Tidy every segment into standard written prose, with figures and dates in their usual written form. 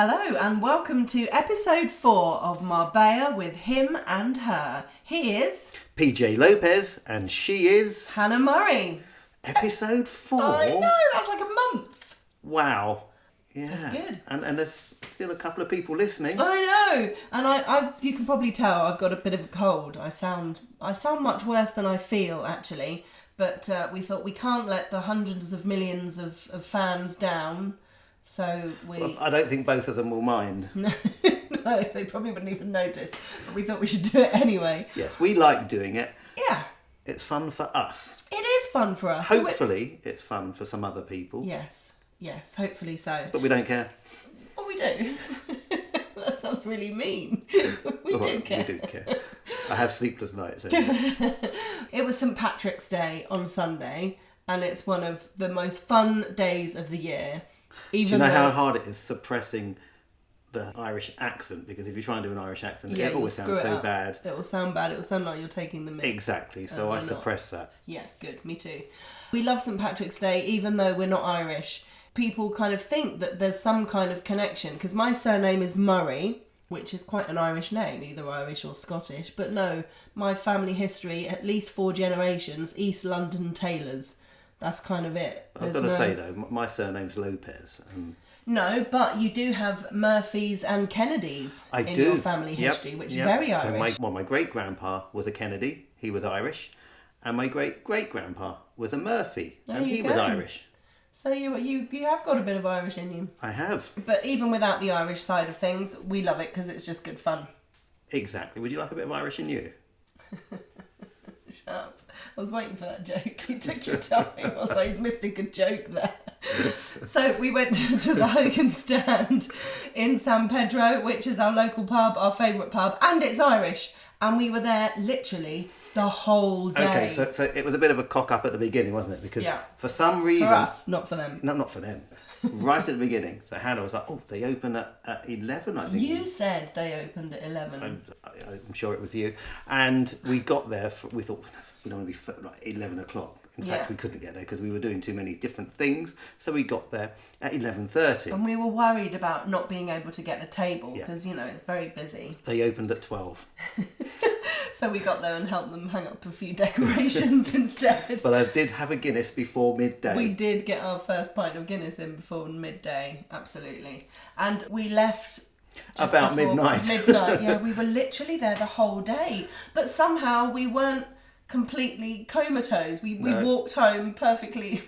Hello and welcome to episode 4 of Marbella with him and her. He is PJ Lopez and she is Hannah Murray. Episode 4? I know, that's like a month. Wow. Yeah. That's good. And there's still a couple of people listening. I know. And I you can probably tell I've got a bit of a cold. I sound much worse than I feel actually. But we thought we can't let the hundreds of millions of fans down. So Well, I don't think both of them will mind. No, they probably wouldn't even notice. But we thought we should do it anyway. Yes, we like doing it. Yeah. It's fun for us. It is fun for us. Hopefully it's fun for some other people. Yes, hopefully so. But we don't care. Well, we do. That sounds really mean. We do care. We do care. I have sleepless nights. It was St. Patrick's Day on Sunday, and it's one of the most fun days of the year. Do you know how hard it is suppressing the Irish accent? Because if you try and do an Irish accent, it always sounds so bad. It will sound bad. It will sound like you're taking the mick. Exactly. So I suppress that. Yeah, good. Me too. We love St. Patrick's Day, even though we're not Irish. People kind of think that there's some kind of connection, because my surname is Murray, which is quite an Irish name, either Irish or Scottish. But no, my family history, at least 4 generations, East London Taylors. That's kind of it. I've got to say though, my surname's Lopez. No, but you do have Murphys and Kennedys in your family history, which is very Irish. So my great-grandpa was a Kennedy, he was Irish, and my great-great-grandpa was a Murphy, and he was Irish. So you have got a bit of Irish in you. I have. But even without the Irish side of things, we love it because it's just good fun. Exactly. Would you like a bit of Irish in you? Shut up. I was waiting for that joke. You took your time. I was like, he's missed a good joke there. So we went to the Hogan stand in San Pedro, which is our local pub, our favourite pub, and it's Irish. And we were there literally the whole day. Okay, so it was a bit of a cock up at the beginning, wasn't it? Because for some reason... For us, not for them. No, not for them. Right at the beginning. So Hannah was like, oh, they open at 11, I think. You said they opened at 11. I'm sure it was you. And we got there, we thought, we don't want to be like 11 o'clock. In fact, we couldn't get there because we were doing too many different things. So we got there at 11:30. And we were worried about not being able to get a table because, it's very busy. They opened at 12. So we got there and helped them hang up a few decorations instead. But I did have a Guinness before midday. We did get our first pint of Guinness in before midday, absolutely. And we left... about midnight. Midnight, yeah. We were literally there the whole day. But somehow we weren't completely comatose. We walked home perfectly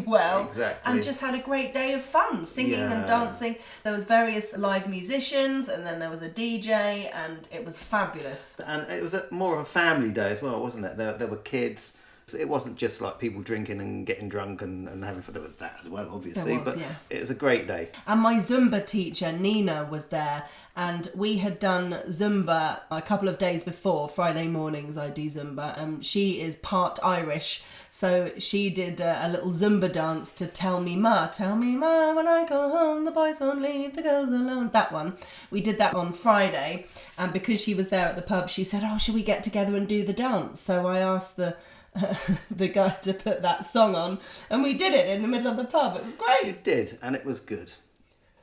well. Exactly. And just had a great day of fun, singing and dancing. There was various live musicians, and then there was a DJ, and it was fabulous. And it was more of a family day as well, wasn't it? There were kids. It wasn't just like people drinking and getting drunk and having fun. There was that as well, obviously. It was a great day. And my Zumba teacher, Nina, was there. And we had done Zumba a couple of days before. Friday mornings I do Zumba. She is part Irish. So she did a little Zumba dance to Tell Me Ma, when I go home, the boys won't leave, the girls alone. That one. We did that on Friday. And because she was there at the pub, she said, should we get together and do the dance? So I asked the guy to put that song on, and we did it in the middle of the pub. It was great. You did, and it was good.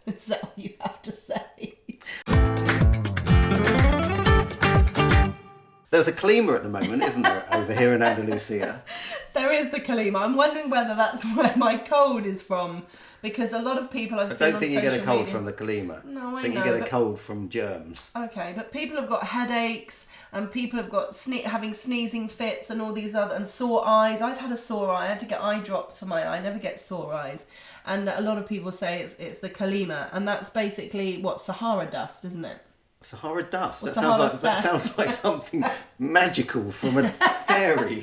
Is that what you have to say? There's a calima at the moment, isn't there, over here in Andalusia? There is the calima. I'm wondering whether that's where my cold is from, because a lot of people I've seen on social media... I don't think you get a cold from the calima. No, I think know, you get a cold from germs. Okay, but people have got headaches, and people have got having sneezing fits and all these other... and sore eyes. I've had a sore eye. I had to get eye drops for my eye. I never get sore eyes. And a lot of people say it's the calima, and that's basically, Sahara dust, isn't it? Sahara dust? Or that sounds like something magical from a fairy.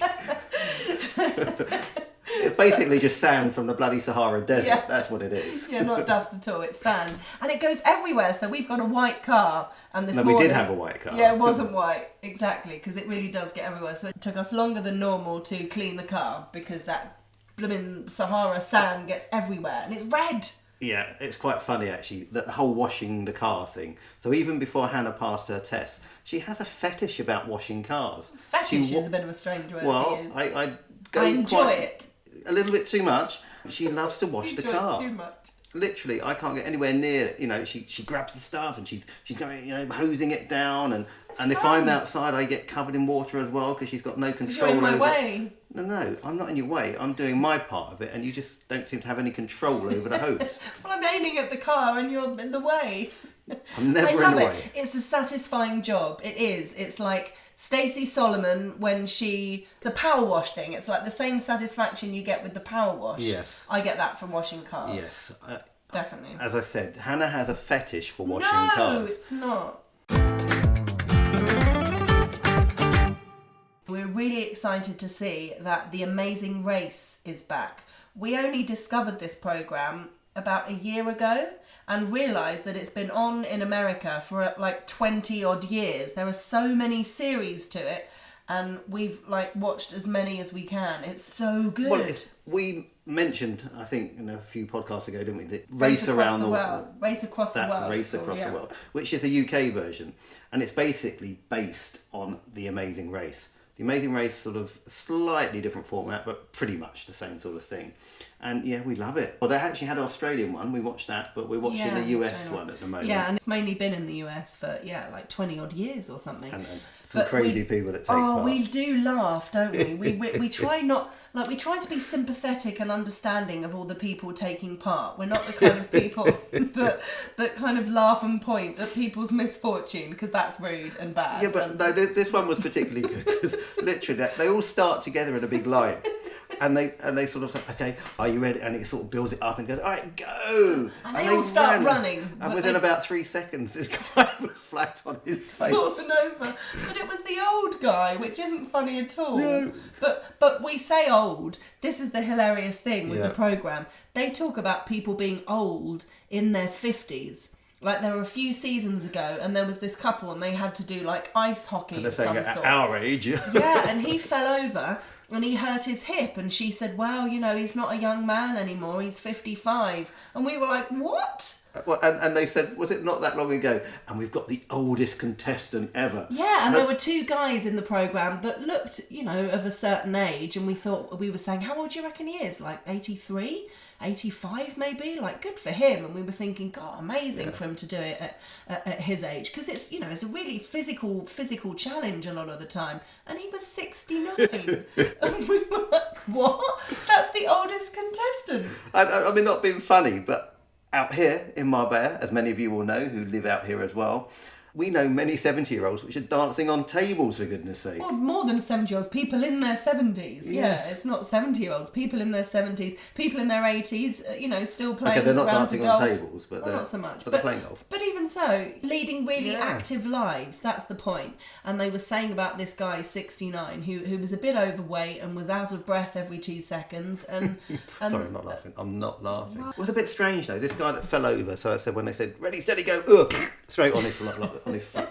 It's basically just sand from the bloody Sahara Desert. Yeah. That's what it is. Yeah, not dust at all. It's sand. And it goes everywhere. So we've got a white car. And this morning... we did have a white car. Yeah, it wasn't white. Exactly. Because it really does get everywhere. So it took us longer than normal to clean the car. Because that blooming Sahara sand gets everywhere. And it's red. Yeah, it's quite funny actually, the whole washing the car thing. So even before Hannah passed her test, she has a fetish about washing cars. Fetish is a bit of a strange word to use. I enjoy it. A little bit too much. She loves to wash the car. Too much. literally, I can't get anywhere near it. You know, she grabs the stuff and she's going, you know, hosing it down, and if I'm outside, I get covered in water as well because she's got no control you're in my over way. No, I'm not in your way. I'm doing my part of it, and you just don't seem to have any control over the hose. Well, I'm aiming at the car and you're in the way. I'm never in the way. It's a satisfying job. It is. It's like Stacey Solomon when the power wash thing. It's like the same satisfaction you get with the power wash. Yes. I get that from washing cars. Yes. Definitely. As I said, Hannah has a fetish for washing cars. No, it's not. We're really excited to see that The Amazing Race is back. We only discovered this programme about a year ago and realised that it's been on in America for like 20 odd years. There are so many series to it, and we've like watched as many as we can. It's so good. Well, we mentioned, I think, in a few podcasts ago, didn't we? The Race Around the World. Race Across the World. That's Race Across the World, which is a UK version, and it's basically based on The Amazing Race. The Amazing Race, sort of slightly different format, but pretty much the same sort of thing. And yeah, we love it. Well, they actually had an Australian one. We watched that, but we're watching the US one at the moment. Yeah, and it's mainly been in the US for, like 20 odd years or something. And some crazy people that take part. Oh, we do laugh, don't we? We try we try to be sympathetic and understanding of all the people taking part. We're not the kind of people that kind of laugh and point at people's misfortune, because that's rude and bad. Yeah, but no, this one was particularly good because literally they all start together in a big line. And they sort of say, okay, are you ready? And it sort of builds it up and goes, all right, go. And they all start running. And within about 3 seconds, this guy was flat on his face. Fallen over. But it was the old guy, which isn't funny at all. No. But we say old. This is the hilarious thing with the programme. They talk about people being old in their 50s. Like, there were a few seasons ago, and there was this couple, and they had to do, like, ice hockey of some sort. At our age. Yeah, and he fell over, and he hurt his hip, and she said, well, you know, he's not a young man anymore, he's 55. And we were like, what? Well, and they said, was it not that long ago? And we've got the oldest contestant ever. Yeah, and there were two guys in the programme that looked, you know, of a certain age, and we were saying, how old do you reckon he is? Like 83? 85 maybe, like good for him. And we were thinking, God, amazing for him to do it at his age, because it's, you know, it's a really physical challenge a lot of the time. And he was 69. And we were like, what? That's the oldest contestant. I mean, not being funny, but out here in Marbella, as many of you will know who live out here as well, we know many 70-year-olds which are dancing on tables, for goodness sake. Well, more than 70-year-olds, people in their 70s. Yes. Yeah, it's not 70-year-olds, people in their 70s, people in their 80s, you know, still playing. Okay, they're not rounds dancing of golf. on tables, but not so much. But they're playing golf. But even so, leading really active lives, that's the point. And they were saying about this guy, 69, who was a bit overweight and was out of breath every 2 seconds. And Sorry, I'm not laughing. I'm not laughing. What? It was a bit strange, though. This guy that fell over, so I said, when they said, ready, steady, go, ugh, straight on his foot.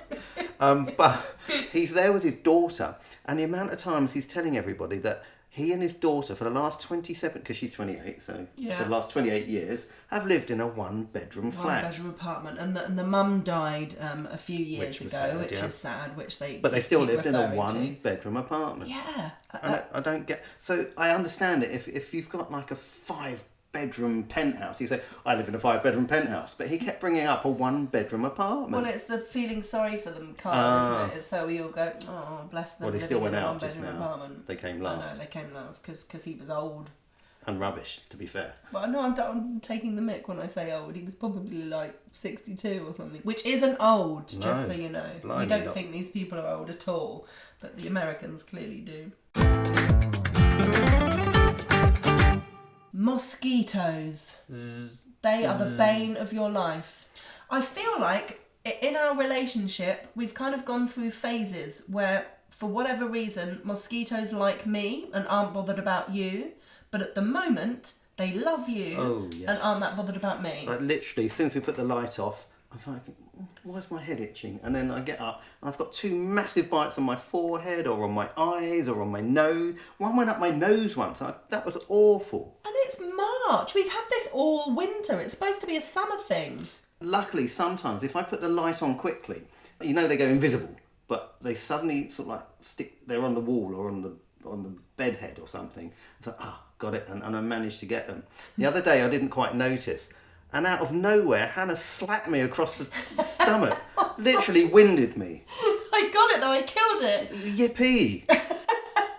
But he's there with his daughter, and the amount of times he's telling everybody that he and his daughter, for the last 27, because she's 28, so for the last 28 years, have lived in a one-bedroom flat. One-bedroom apartment, and the mum died a few years ago, sad, which is sad. But they still lived in a one-bedroom apartment. Yeah, and I don't get. So I understand it. If you've got like a 5-bedroom penthouse, you say, I live in a 5-bedroom penthouse, but he kept bringing up a 1-bedroom apartment. Well, it's the feeling sorry for them card, isn't it? So we all go, oh, bless them. Well, he still went out just now. Apartment. They came last. I know, they came last because he was old. And rubbish, to be fair. Well, no, I'm taking the mick when I say old. He was probably like 62 or something, which isn't old, just so you know. You don't think these people are old at all, but the Americans clearly do. Mosquitoes. They are the bane of your life. I feel like in our relationship, we've kind of gone through phases where, for whatever reason, mosquitoes like me and aren't bothered about you, but at the moment, they love you and aren't that bothered about me. Like literally, as soon as we put the light off, I'm thinking, why is my head itching? And then I get up and I've got 2 massive bites on my forehead or on my eyes or on my nose. One went up my nose once. That was awful. And it's March. We've had this all winter. It's supposed to be a summer thing. Luckily, sometimes if I put the light on quickly, you know they go invisible, but they suddenly sort of like stick. They're on the wall or on the bed head or something. It's like, got it, and I managed to get them. The other day I didn't quite notice. and out of nowhere, Hannah slapped me across the stomach. Literally winded me. I got it though, I killed it. Yippee!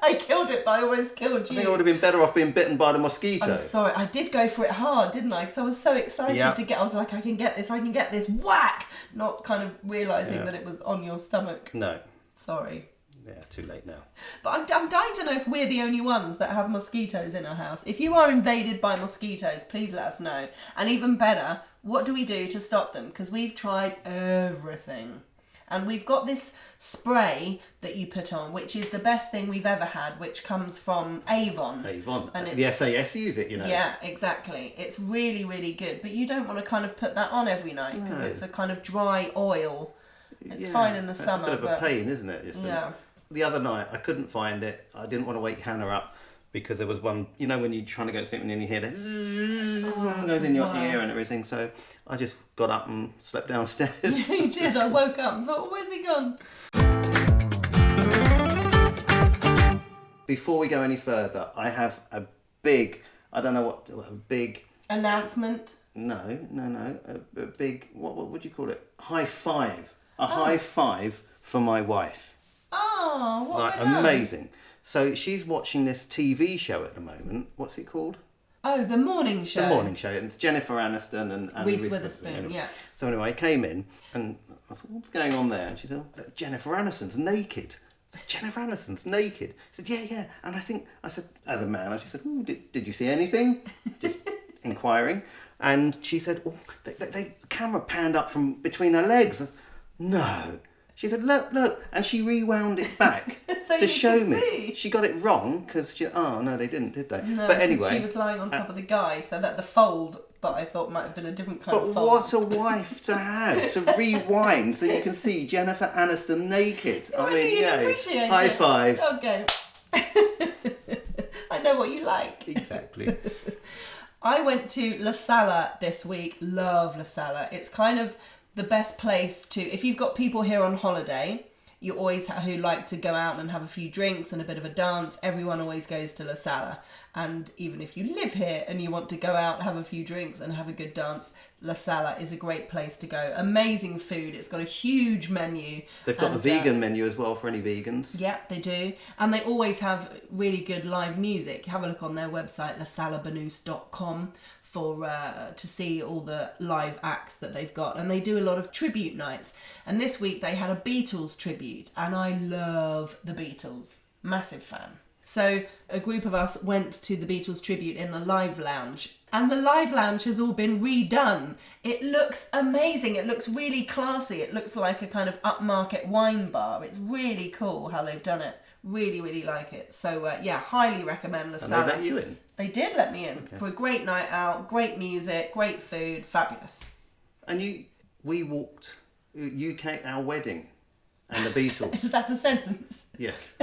I killed it, but I almost killed you. I think I would have been better off being bitten by the mosquito. I'm sorry, I did go for it hard, didn't I? Because I was so excited to get, I was like, I can get this, whack! Not kind of realising that it was on your stomach. No. Sorry. Yeah, too late now. But I'm dying to know if we're the only ones that have mosquitoes in our house. If you are invaded by mosquitoes, please let us know. And even better, what do we do to stop them? Because we've tried everything. And we've got this spray that you put on, which is the best thing we've ever had, which comes from Avon. Avon. And the SAS use it, you know. Yeah, exactly. It's really, really good. But you don't want to kind of put that on every night because it's a kind of dry oil. It's fine in the summer. It's a bit of a pain, isn't it? Yeah. The other night, I couldn't find it. I didn't want to wake Hannah up because there was one, you know, when you're trying to go to sleep and then you hear the goes in your ear and everything. So I just got up and slept downstairs. You did. I woke up and thought, where's he gone? Before we go any further, I have a big, I don't know what, a big... Announcement? No. A big, what would you call it? High five. High five for my wife. Oh, what Like, have I done? amazing. So she's watching this TV show at the moment. What's it called? Oh, The Morning Show. The Morning Show. It's Jennifer Aniston and Reese Witherspoon, yeah. So anyway, I came in and I thought, what's going on there? And she said, oh, Jennifer Aniston's naked. I said, Jennifer Aniston's naked. I said, yeah. And I said, as a man, she said, oh, did you see anything? Just inquiring. And she said, oh, the camera panned up from between her legs. I said, no. She said, look, and she rewound it back So to you show can me. see. She got it wrong because no, they didn't, did they? No, but anyway, she was lying on top of the guy, so that the fold, but I thought might have been a different kind of but fold. what a wife to have to rewind so you can see Jennifer Aniston naked. I mean, you'd appreciate high it. five. Okay. I know what you like. Exactly. I went to La Sala this week. Love La Sala. It's kind of the best place to, if you've got people here on holiday, you always who like to go out and have a few drinks and a bit of a dance. Everyone always goes to La Sala. And even if you live here and you want to go out, have a few drinks and have a good dance, La Sala is a great place to go. Amazing food. It's got a huge menu. They've got the vegan menu as well for any vegans. Yeah, they do. And they always have really good live music. Have a look on their website, salabanus.com, to see all the live acts that they've got. And they do a lot of tribute nights. And this week they had a Beatles tribute. And I love the Beatles. Massive fan. So a group of us went to the Beatles tribute in the live lounge. And the live lounge has all been redone. It looks amazing. It looks really classy. It looks like a kind of upmarket wine bar. It's really cool how they've done it. Really, really like it. So, highly recommend La Sala. And they let you in? They did let me in for a great night out, great music, great food, fabulous. And we walked, our wedding, and the Beatles. Is that a sentence? Yes.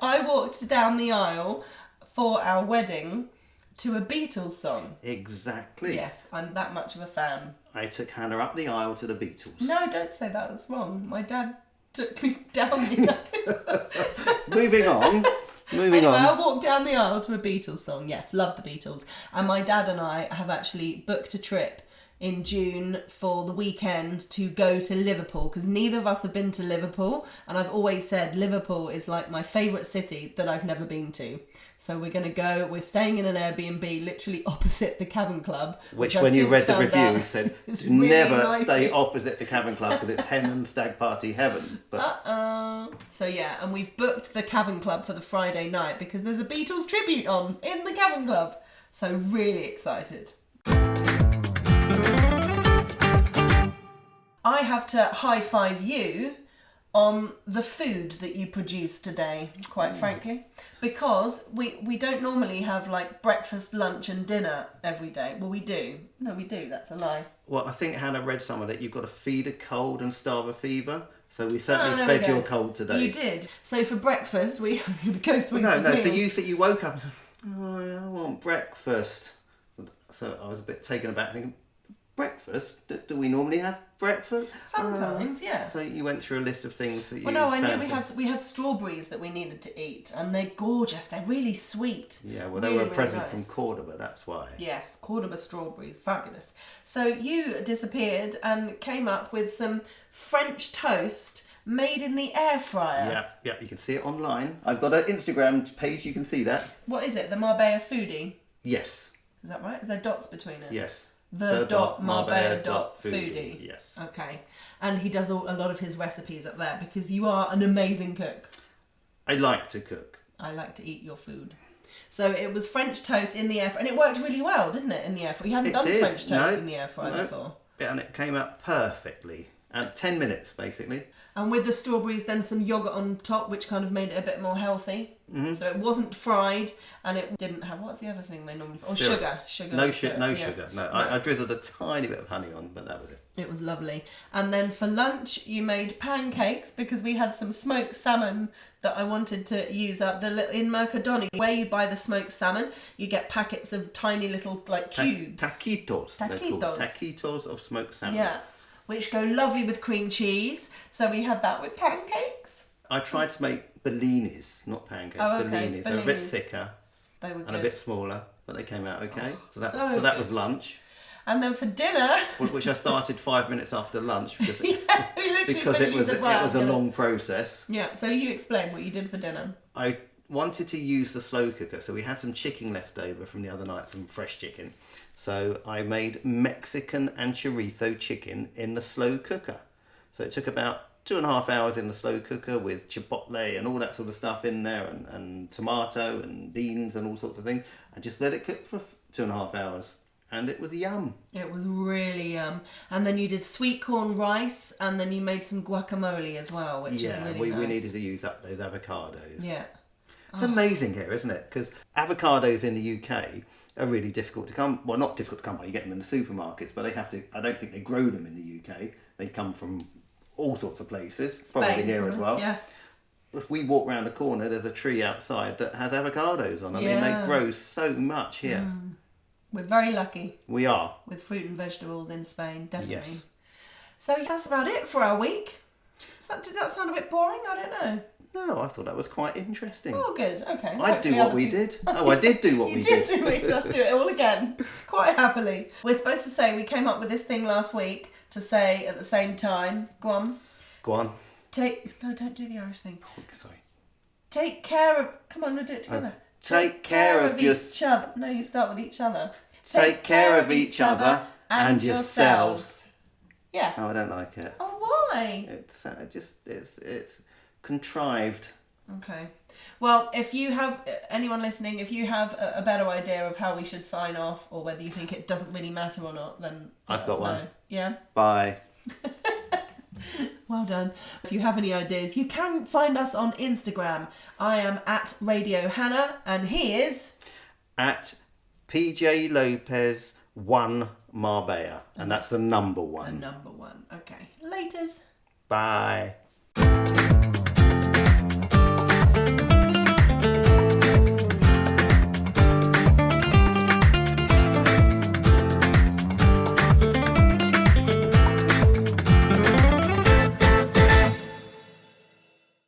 I walked down the aisle for our wedding to a Beatles song. Exactly. Yes, I'm that much of a fan. I took Hannah up the aisle to the Beatles. No, don't say that. That's wrong. My dad took me down the aisle. Moving on. Anyway, I walked down the aisle to a Beatles song. Yes, love the Beatles. And my dad and I have actually booked a trip in June for the weekend to go to Liverpool, because neither of us have been to Liverpool, and I've always said Liverpool is like my favourite city that I've never been to. So we're going to go. We're staying in an Airbnb literally opposite the Cavern Club. Which when you read the review said, do really never stay opposite the Cavern Club because it's hen and stag party heaven. But So yeah, and we've booked the Cavern Club for the Friday night because there's a Beatles tribute on in the Cavern Club. So really excited. I have to high-five you on the food that you produced today, quite frankly, because we don't normally have like breakfast, lunch and dinner every day. Well, we do. No, we do. That's a lie. Well, I think Hannah read some of it. You've got to feed a cold and starve a fever. So we certainly fed your cold today. You did. So for breakfast, we go through No. meals. So you woke up and said, oh, I want breakfast. So I was a bit taken aback thinking, breakfast? Do we normally have breakfast? Sometimes, yeah. So you went through a list of things that you Well, no, I knew fancied. we had strawberries that we needed to eat, and they're gorgeous. They're really sweet. Yeah, well, really, they were a really present nice. from Cordoba, that's why. Yes, Cordoba strawberries, fabulous. So you disappeared and came up with some French toast made in the air fryer. Yeah, you can see it online. I've got an Instagram page, you can see that. What is it? The Marbella foodie? Yes. Is that right? Is there dots between it? Yes. The dot Marbella dot foodie. Yes. Okay. And he does a lot of his recipes up there because you are an amazing cook. I like to cook. I like to eat your food. So it was French toast in the air fryer, and it worked really well, didn't it, in the air fryer? You hadn't done French toast in the air fryer before. Yeah, and it came out perfectly. And 10 minutes, basically. And with the strawberries, then some yogurt on top, which kind of made it a bit more healthy. Mm-hmm. So it wasn't fried, and it didn't have, what's the other thing they normally... Oh, sugar. No sugar. No. I drizzled a tiny bit of honey on, but that was it. It was lovely. And then for lunch, you made pancakes, because we had some smoked salmon that I wanted to use up in Mercadona. Where you buy the smoked salmon, you get packets of tiny little, cubes. Taquitos. Taquitos of smoked salmon. Yeah. Which go lovely with cream cheese. So we had that with pancakes. I tried to make bellinis, not pancakes, bellinis. They're a bit thicker they were and a bit smaller, but they came out okay. So that was lunch. And then for dinner... which I started 5 minutes after lunch because, we because it was a long process. Yeah, so you explain what you did for dinner. I wanted to use the slow cooker, so we had some chicken left over from the other night, some fresh chicken. So I made Mexican and chorizo chicken in the slow cooker. So it took about 2.5 hours in the slow cooker with chipotle and all that sort of stuff in there, and tomato and beans and all sorts of things. I just let it cook for 2.5 hours. And it was yum. It was really yum. And then you did sweet corn rice, and then you made some guacamole as well, which is really nice. We needed to use up those avocados. Yeah. It's amazing here, isn't it? Because avocados in the UK are really difficult to come... Well, not difficult to come by. You get them in the supermarkets, but they have to... I don't think they grow them in the UK. They come from all sorts of places. Spain, probably here as well. Yeah. If we walk round the corner, there's a tree outside that has avocados on. I mean, they grow so much here. We're very lucky. We are. With fruit and vegetables in Spain, definitely. Yes. So that's about it for our week. Did that sound a bit boring? I don't know. No, I thought that was quite interesting. Oh, good. Okay. I do what we did. Oh, I did do what we did. You did do it. I'll do it all again. Quite happily. We're supposed to say we came up with this thing last week to say at the same time. Go on. Go on. No, don't do the Irish thing. Oh, sorry. Take care of... Come on, we'll do it together. Take care of each other. No, you start with each other. Take care of each other and yourselves. Yeah. No, I don't like it. Oh, why? It's it's contrived. Okay. Well, if you have anyone listening, if you have a better idea of how we should sign off, or whether you think it doesn't really matter or not, then I've got one. Yeah. Bye. Well done. If you have any ideas, you can find us on Instagram. I am at Radio Hannah, and he is at PJ Lopez 1 Marbella, and that's the number 1. The number 1. Okay. Laters. Bye.